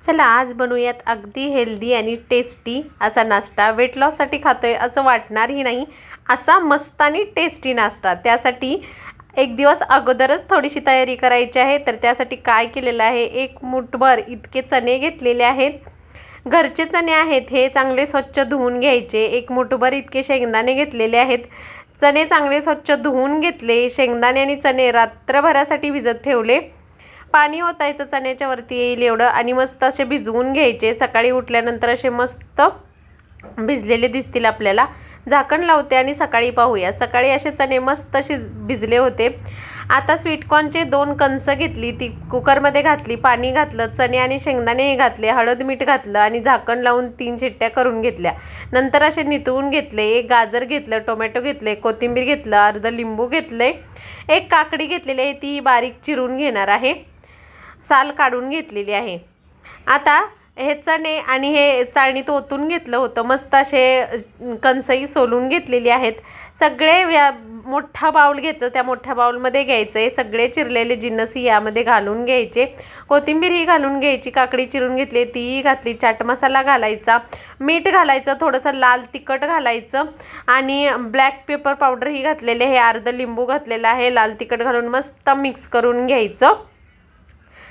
चला आज बनवूयात अगदी हेल्दी आणि टेस्टी असा नाश्ता। वेट लॉससाठी खातोय असं वाटणारही नाही असा मस्त आणि टेस्टी नाश्ता। त्यासाठी एक दिवस अगोदरच थोडीशी तयारी करायची आहे। तर त्यासाठी काय केलेलं आहे, एक मुठभर इतके चणे घेतलेले आहेत। घरचे चणे आहेत, हे चांगले स्वच्छ धुवून घ्यायचे। एक मुठभर इतके शेंगदाणे घेतलेले आहेत। चणे चांगले स्वच्छ धुवून घेतले। शेंगदाणे आणि चणे रात्रभरासाठी भिजत ठेवले। पाणी ओतायचं चण्याच्या वरती येईल एवढं आणि मस्त असे भिजवून घ्यायचे। सकाळी उठल्यानंतर असे मस्त भिजलेले दिसतील आपल्याला। झाकण लावते आणि सकाळी पाहूया। सकाळी असे चणे मस्त असे भिजले होते। आता स्वीटकॉर्नचे 2 कणस घेतली, ती कुकरमध्ये घातली, पाणी घातलं, चणे आणि शेंगदाणे घातले, हळद मीठ घातलं आणि झाकण लावून 3 शिट्ट्या करून घेतल्या। नंतर असे नितळून घेतले। एक गाजर घेतलं, टोमॅटो घेतले, कोथिंबीर घेतलं, अर्ध लिंबू घेतले, एक काकडी घेतलेली आहे, ती बारीक चिरून घेणार आहे, साल काढून घेतलेली आहे। आता हे चणे आणि हे चाळणीत ओतून घेतलं होतं। मस्त असे कणसही सोलून घेतलेली आहेत। सगळे मोठा बाउल घ्यायचं, त्या मोठ्या बाउलमध्ये घ्यायचं, सगळे चिरलेले जिन्नसही यामध्ये घालून घ्यायचे। कोथिंबीर ही घालून घ्यायची, काकडी चिरून घेतली तीही घातली, चाट मसाला घालायचा, मीठ घालायचं, थोडंसं लाल तिखट घालायचं आणि ब्लॅक पेपर पावडर ही घातलेली आहे, अर्ध लिंबू घातलेलं आहे, लाल तिखट घालून मस्त मिक्स करून घ्यायचं।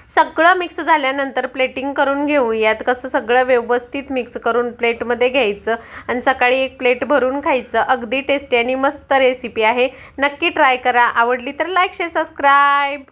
सगळं मिक्स झाल्यानंतर प्लेटिंग करून घेऊयात। कसं सगळं व्यवस्थित मिक्स करून प्लेटमध्ये घ्यायचं आणि सकाळी एक प्लेट भरून खायचं। अगदी टेस्टी आणि मस्त रेसिपी आहे, नक्की ट्राय करा। आवडली तर लाईक शेअर सबस्क्राईब।